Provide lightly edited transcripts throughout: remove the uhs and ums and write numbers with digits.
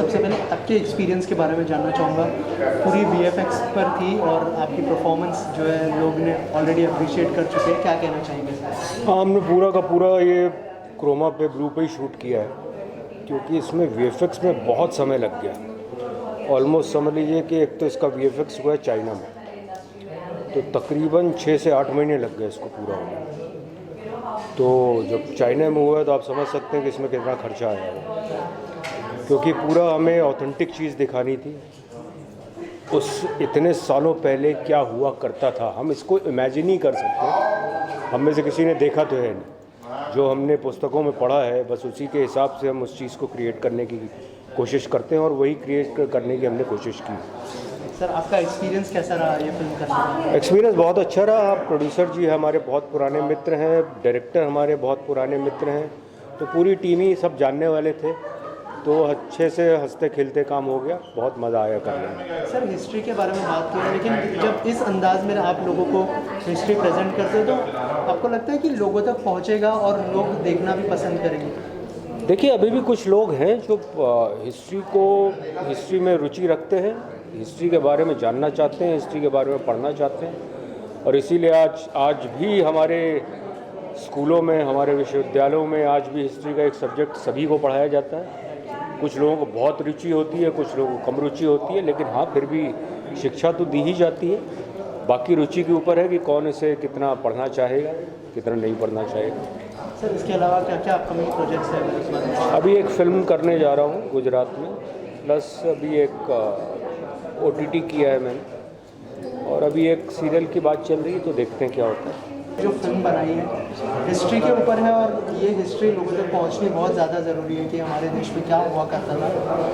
सबसे पहले आपके एक्सपीरियंस के बारे में जानना चाहूँगा। पूरी वीएफएक्स पर थी और आपकी परफॉर्मेंस जो है लोग ने ऑलरेडी अप्रिशिएट कर चुके हैं, क्या कहना चाहेंगे? हाँ, हमने पूरा का पूरा ये क्रोमा पे ब्लू पे ही शूट किया है, क्योंकि इसमें वीएफएक्स में बहुत समय लग गया। ऑलमोस्ट समझ लीजिए कि एक तो इसका वीएफएक्स हुआ है चाइना में, तो तकरीबन 6 से 8 महीने लग गए इसको पूरा होने। तो जब चाइना में हुआ है तो आप समझ सकते हैं कि इसमें कितना खर्चा आया है, क्योंकि पूरा हमें ऑथेंटिक चीज़ दिखानी थी। उस इतने सालों पहले क्या हुआ करता था, हम इसको इमेजिन ही कर सकते। हम में से किसी ने देखा तो है नहीं, जो हमने पुस्तकों में पढ़ा है बस उसी के हिसाब से हम उस चीज़ को क्रिएट करने की कोशिश करते हैं, और वही क्रिएट करने की हमने कोशिश की। सर, आपका एक्सपीरियंस कैसा रहा ये फिल्म करने का? एक्सपीरियंस बहुत अच्छा रहा। आप प्रोड्यूसर जी हमारे बहुत पुराने मित्र हैं, डायरेक्टर हमारे बहुत पुराने मित्र हैं, तो पूरी टीम ही सब जानने वाले थे, तो अच्छे से हंसते खेलते काम हो गया। बहुत मज़ा आया करने में। सर, हिस्ट्री के बारे में बात की है, लेकिन जब इस अंदाज में आप लोगों को हिस्ट्री प्रेजेंट करते हो तो आपको लगता है कि लोगों तक पहुँचेगा और लोग देखना भी पसंद करेंगे? देखिए, अभी भी कुछ लोग हैं जो हिस्ट्री में रुचि रखते हैं, हिस्ट्री के बारे में जानना चाहते हैं, हिस्ट्री के बारे में पढ़ना चाहते हैं, और इसीलिए आज भी हमारे स्कूलों में, हमारे विश्वविद्यालयों में आज भी हिस्ट्री का एक सब्जेक्ट सभी को पढ़ाया जाता है। कुछ लोगों को बहुत रुचि होती है, कुछ लोगों को कम रुचि होती है, लेकिन हाँ, फिर भी शिक्षा तो दी ही जाती है। बाकी रुचि के ऊपर है कि कौन इसे कितना पढ़ना चाहेगा, कितना नहीं पढ़ना चाहेगा। सर, इसके अलावा क्या क्या अपकमिंग प्रोजेक्ट्स हैं? अभी एक फ़िल्म करने जा रहा हूँ गुजरात में, प्लस अभी एक ओटीटी किया है मैंने, और अभी एक सीरियल की बात चल रही है, तो देखते हैं क्या होता है। जो फिल्म बनाई है हिस्ट्री के ऊपर है, और ये हिस्ट्री लोगों तक पहुंचनी बहुत ज़्यादा ज़रूरी है कि हमारे देश में क्या हुआ करता था।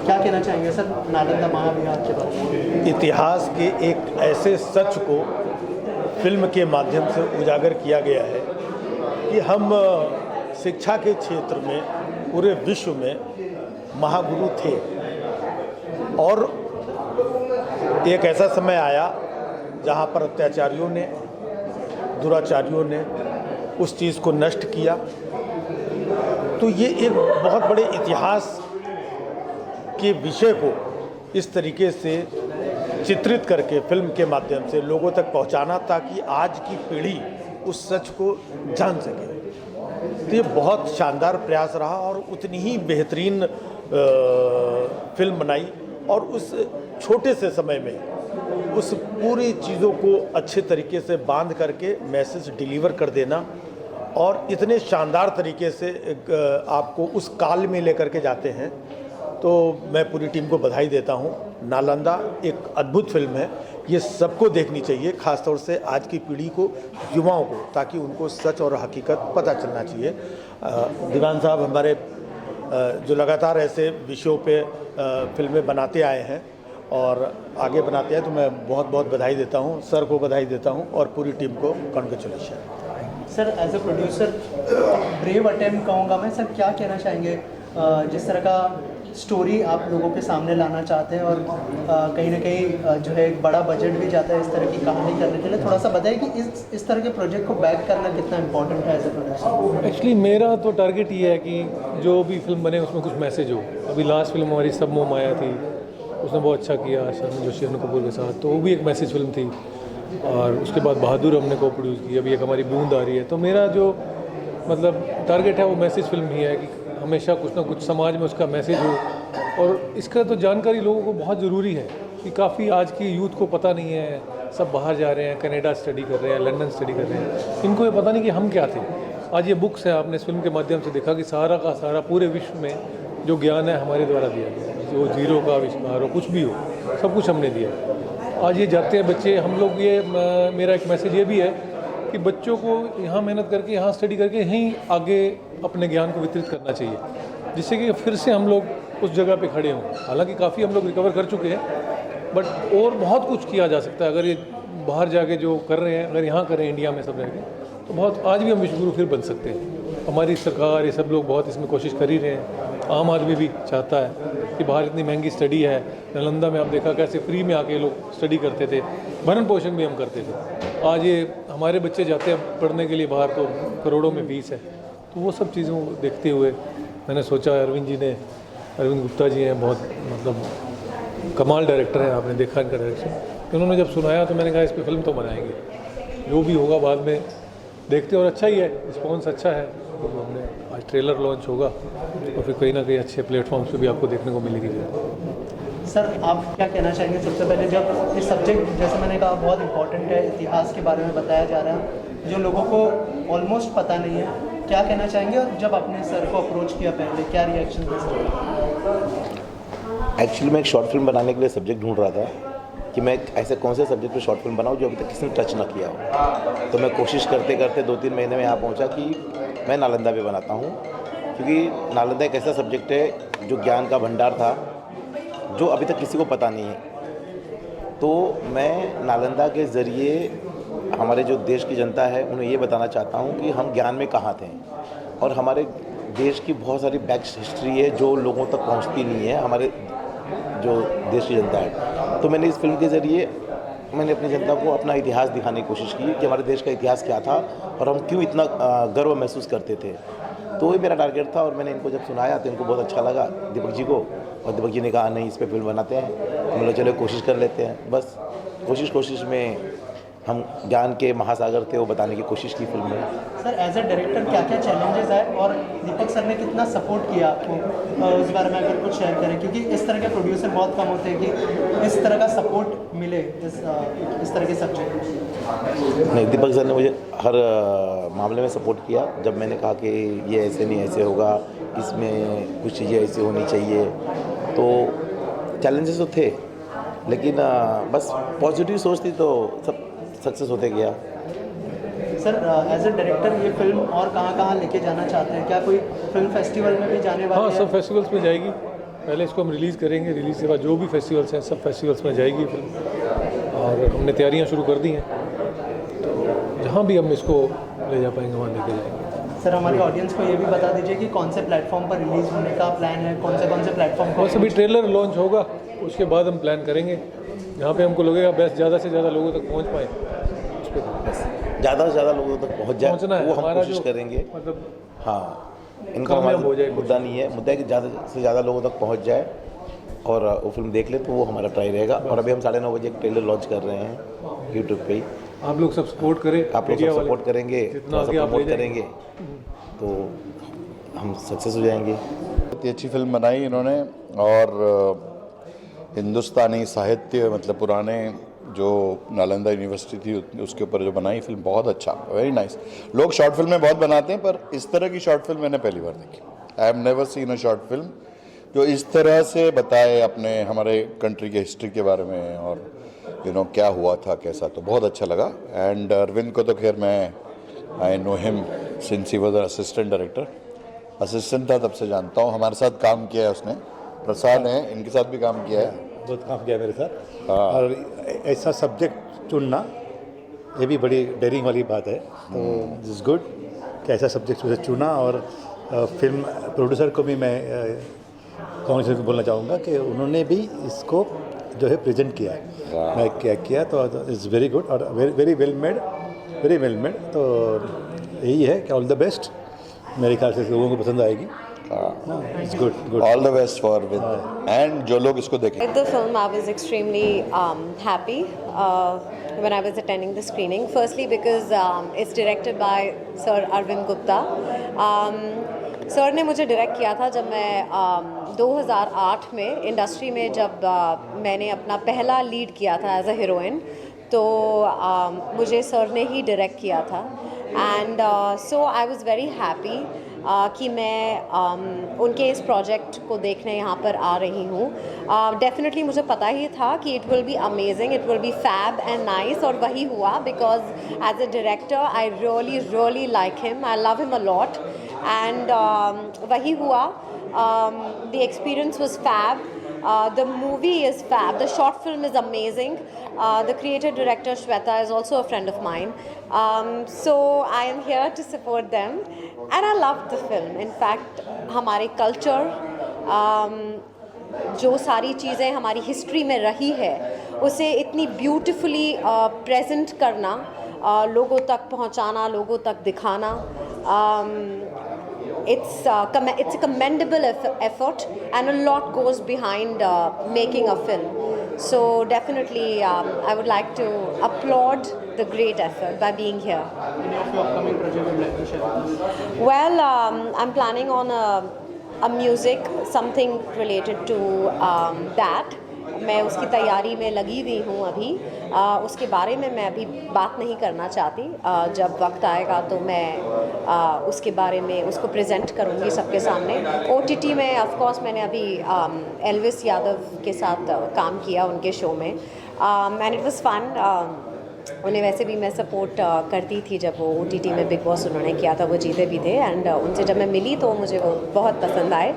क्या कहना चाहेंगे सर नालंदा महाविहार के बारे में? इतिहास के एक ऐसे सच को फिल्म के माध्यम से उजागर किया गया है कि हम शिक्षा के क्षेत्र में पूरे विश्व में महागुरु थे, और एक ऐसा समय आया जहाँ पर अत्याचारियों ने, दुराचारियों ने उस चीज़ को नष्ट किया। तो ये एक बहुत बड़े इतिहास के विषय को इस तरीके से चित्रित करके फिल्म के माध्यम से लोगों तक पहुंचाना, ताकि आज की पीढ़ी उस सच को जान सके। तो ये बहुत शानदार प्रयास रहा, और उतनी ही बेहतरीन फिल्म बनाई, और उस छोटे से समय में उस पूरी चीज़ों को अच्छे तरीके से बांध करके मैसेज डिलीवर कर देना, और इतने शानदार तरीके से आपको उस काल में लेकर के जाते हैं। तो मैं पूरी टीम को बधाई देता हूं। नालंदा एक अद्भुत फिल्म है, ये सबको देखनी चाहिए, खासतौर से आज की पीढ़ी को, युवाओं को, ताकि उनको सच और हकीकत पता चलना चाहिए। दीवान साहब हमारे जो लगातार ऐसे विषयों पे फिल्में बनाते आए हैं और आगे बनाते हैं, तो मैं बहुत बहुत बधाई देता हूं, सर को बधाई देता हूं, और पूरी टीम को congratulation. Sir, as a producer brave attempt कहूँगा मैं। सर, क्या कहना चाहेंगे जिस तरह का स्टोरी आप लोगों के सामने लाना चाहते हैं, और कहीं ना कहीं जो है एक बड़ा बजट भी जाता है इस तरह की कहानी करने के लिए, थोड़ा सा बताइए कि इस तरह के प्रोजेक्ट को बैक करना कितना इंपॉर्टेंट है एज ए प्रोड्यूसर? एक्चुअली मेरा तो टारगेट ये है कि जो भी फिल्म बने उसमें कुछ मैसेज हो। अभी लास्ट फिल्म हमारी सब मोह माया थी, उसने बहुत अच्छा किया शर्मा जोशी, अनु कपूर के साथ, तो वो भी एक मैसेज फिल्म थी। और उसके बाद बहादुर हमने को प्रोड्यूस की, अभी एक हमारी बूंद आ रही है। तो मेरा जो मतलब टारगेट है वो मैसेज फिल्म ही है, कि हमेशा कुछ ना कुछ समाज में उसका मैसेज हो। और इसका तो जानकारी लोगों को बहुत ज़रूरी है, कि काफ़ी आज की यूथ को पता नहीं है। सब बाहर जा रहे हैं, कनाडा स्टडी कर रहे हैं, लंदन स्टडी कर रहे हैं, इनको ये पता नहीं कि हम क्या थे। आज ये बुक्स हैं, आपने इस फिल्म के माध्यम से देखा कि सारा का सारा पूरे विश्व में जो ज्ञान है हमारे द्वारा दिया गया है, जो जीरो का आविष्कार हो, कुछ भी हो, सब कुछ हमने दिया। आज ये जाते हैं बच्चे, हम लोग ये मेरा एक मैसेज ये भी है कि बच्चों को यहाँ मेहनत करके, यहाँ स्टडी करके यहीं आगे अपने ज्ञान को वितरित करना चाहिए, जिससे कि फिर से हम लोग उस जगह पे खड़े हों। हालांकि काफ़ी हम लोग रिकवर कर चुके हैं, बट और बहुत कुछ किया जा सकता है। अगर ये बाहर जाके जो कर रहे हैं, अगर यहाँ करें इंडिया में सब रह के, तो बहुत आज भी हम विश्वगुरु फिर बन सकते हैं। हमारी सरकार, ये सब लोग बहुत इसमें कोशिश कर ही रहे हैं। आम आदमी भी चाहता है कि बाहर इतनी महंगी स्टडी है। नालंदा में आप देखा कैसे फ्री में आके लोग स्टडी करते थे, भरण पोषण भी हम करते थे। आज ये हमारे बच्चे जाते हैं पढ़ने के लिए बाहर, तो करोड़ों में फीस है। तो वो सब चीज़ों को देखते हुए मैंने सोचा अरविंद जी ने अरविंद गुप्ता जी हैं, बहुत मतलब कमाल डायरेक्टर हैं, आपने देखा इनका डायरेक्शन। तो उन्होंने जब सुनाया तो मैंने कहा इस पर फिल्म तो बनाएंगे, जो भी होगा बाद में देखते। और अच्छा ही है, रिस्पॉन्स अच्छा है। तो हमने आज ट्रेलर लॉन्च होगा और फिर कहीं ना कहीं अच्छे प्लेटफॉर्म्स पे भी आपको देखने को मिलेगी। सर आप क्या कहना चाहेंगे सबसे पहले, जब ये सब्जेक्ट जैसे मैंने कहा बहुत इंपॉर्टेंट है, इतिहास के बारे में बताया जा रहा है जो लोगों को ऑलमोस्ट पता नहीं है, क्या कहना चाहेंगे? और जब आपने सर को अप्रोच किया पहले, क्या रिएक्शन था सर? एक्चुअली मैं एक शॉर्ट फिल्म बनाने के लिए सब्जेक्ट ढूंढ रहा था कि मैं ऐसे कौन से सब्जेक्ट पे शॉर्ट फिल्म बनाऊं जो अभी तक किसी ने टच ना किया हो। तो मैं कोशिश करते करते 2-3 महीने में यहाँ पहुँचा कि मैं नालंदा पे बनाता हूँ, क्योंकि नालंदा एक ऐसा सब्जेक्ट है जो ज्ञान का भंडार था जो अभी तक किसी को पता नहीं है। तो मैं नालंदा के ज़रिए हमारे जो देश की जनता है उन्हें ये बताना चाहता हूँ कि हम ज्ञान में कहाँ थे, और हमारे देश की बहुत सारी बैक हिस्ट्री है जो लोगों तक पहुँचती नहीं है, हमारे जो देश की जनता है। तो मैंने इस फिल्म के ज़रिए मैंने अपनी जनता को अपना इतिहास दिखाने की कोशिश की कि हमारे देश का इतिहास क्या था और हम क्यों इतना गर्व महसूस करते थे। तो ये मेरा टारगेट था, और मैंने इनको जब सुनाया तो इनको बहुत अच्छा लगा, दीपक जी को। और दीपक जी ने कहा नहीं, इस पर फिल्म बनाते हैं। हम लोग चलो कोशिश कर लेते हैं। बस कोशिश में हम ज्ञान के महासागर थे वो बताने की कोशिश की फिल्म में। सर एज ए डायरेक्टर क्या क्या चैलेंजेस आए और दीपक सर ने कितना सपोर्ट किया आपको, उस बारे में अगर कुछ शेयर करें, क्योंकि इस तरह के प्रोड्यूसर बहुत कम होते हैं कि इस तरह का सपोर्ट मिले इस तरह के सब्जेक्ट। नहीं, दीपक सर ने मुझे हर मामले में सपोर्ट किया। जब मैंने कहा कि ये ऐसे नहीं ऐसे होगा, इसमें कुछ चीज़ें ऐसी होनी चाहिए, तो चैलेंजेस तो थे, लेकिन बस पॉजिटिव सोच थी तो सब सक्सेस होते गया। सर एज ए डायरेक्टर ये फिल्म और कहाँ लेके जाना चाहते हैं? क्या कोई फिल्म फेस्टिवल में भी जाने वाले हाँ, हैं? सब फेस्टिवल्स में जाएगी। पहले इसको हम रिलीज़ करेंगे, रिलीज़ के बाद जो भी फेस्टिवल्स हैं सब फेस्टिवल्स में जाएगी फिल्म, और हमने तैयारियां शुरू कर दी हैं। तो जहाँ भी हम इसको ले जा पाएंगे वहाँ लेके जाएंगे। सर हमारी ऑडियंस को ये भी बता दीजिए कि कौन से प्लेटफॉर्म पर रिलीज़ होने का प्लान है, कौन से प्लेटफॉर्म पर? बस अभी ट्रेलर लॉन्च होगा, उसके बाद हम प्लान करेंगे जहाँ पे हमको लगेगा बेस्ट, ज़्यादा से ज़्यादा लोगों तक पहुँच पाएँ, उस पर ज़्यादा से ज़्यादा लोगों तक पहुँच जाए पहुँचना है वो हम हमारा, कोशिश करेंगे। मतलब हाँ, इनका कामयाब हमारा हो जाए मुद्दा नहीं है, मुद्दा है कि ज़्यादा से ज़्यादा लोगों तक पहुँच जाए और वो फिल्म देख ले, तो वो हमारा ट्राई रहेगा। और अभी हम 9:30 बजे एक ट्रेलर लॉन्च कर रहे हैं यूट्यूब पे ही। आप लोग सब सपोर्ट करें, आप लोग सब सपोर्ट करेंगे, जितना आगे आप सपोर्ट ले करेंगे तो हम सक्सेस हो जाएंगे। बहुत ही अच्छी फिल्म बनाई इन्होंने, और हिंदुस्तानी साहित्य मतलब पुराने जो नालंदा यूनिवर्सिटी थी उसके ऊपर जो बनाई फिल्म, बहुत अच्छा, वेरी नाइस। लोग शॉर्ट फिल्में बहुत बनाते हैं, पर इस तरह की शॉर्ट फिल्म मैंने पहली बार देखी। I have never seen a short film जो इस तरह से बताए अपने हमारे कंट्री के हिस्ट्री के बारे में, और क्या हुआ था कैसा, तो बहुत अच्छा लगा। एंड अरविंद को तो खैर मैं I know him since he was assistant director, assistant था तब से जानता हूँ। हमारे साथ काम किया है उसने, प्रसाद हैं इनके साथ भी काम किया है, बहुत काम किया मेरे साथ। हाँ। और ऐसा सब्जेक्ट चुनना ये भी बड़ी डेयरिंग वाली बात है। तो दिस इज़ गुड कि ऐसा सब्जेक्ट मुझे चुना। और फिल्म प्रोड्यूसर को भी मैं कांग्रेचुलेशन बोलना चाहूँगा कि उन्होंने भी इसको जो है प्रेजेंट किया है। मैं क्या किया तो इज़ वेरी गुड और very well made, very well made. तो यही है कि ऑल द बेस्ट, मेरे ख्याल से लोगों को पसंद आएगी। It's good. All the best for Arvind. And जो लोग इसको देखें। With the film, I was extremely happy when I was attending the screening. Firstly, because it's directed by Sir Arvind Gupta. Sir ने मुझे डायरेक्ट किया था जब मैं 2008 में इंडस्ट्री में जब मैंने अपना पहला लीड किया था एज अ हीरोइन, तो मुझे सर ने ही डायरेक्ट किया था। And so I was very happy कि मैं उनके इस प्रोजेक्ट को देखने यहाँ पर आ रही हूँ। डेफिनेटली मुझे पता ही था कि it will be amazing, it will be fab and nice, और वही हुआ। Because as a director I really like him, I love him a lot, and वही हुआ। The experience was fab, the movie is fab, the short film is amazing, the creator director Shweta is also a friend of mine, so I am here to support them and I love the film. In fact हमारे culture, जो सारी चीज़ें हमारी history में रही है उसे इतनी ब्यूटिफुली प्रेजेंट करना, लोगों तक पहुंचाना, लोगों तक दिखाना, it's a commendable effort, and a lot goes behind making a film. So definitely, I would like to applaud the great effort by being here. Any of your upcoming project would like to share with us? Well, I'm planning on a music, something related to that. मैं उसकी तैयारी में लगी हुई हूँ अभी। उसके बारे में मैं अभी बात नहीं करना चाहती। जब वक्त आएगा तो मैं उसके बारे में उसको प्रेजेंट करूँगी सबके सामने। OTT में ऑफ कोर्स मैंने अभी एल्विस यादव के साथ काम किया उनके शो में, एंड इट वाज फन। उन्हें वैसे भी मैं सपोर्ट करती थी जब वो OTT में बिग बॉस उन्होंने किया था, वो जीते भी थे, एंड उनसे जब मैं मिली तो मुझे वो बहुत पसंद आए।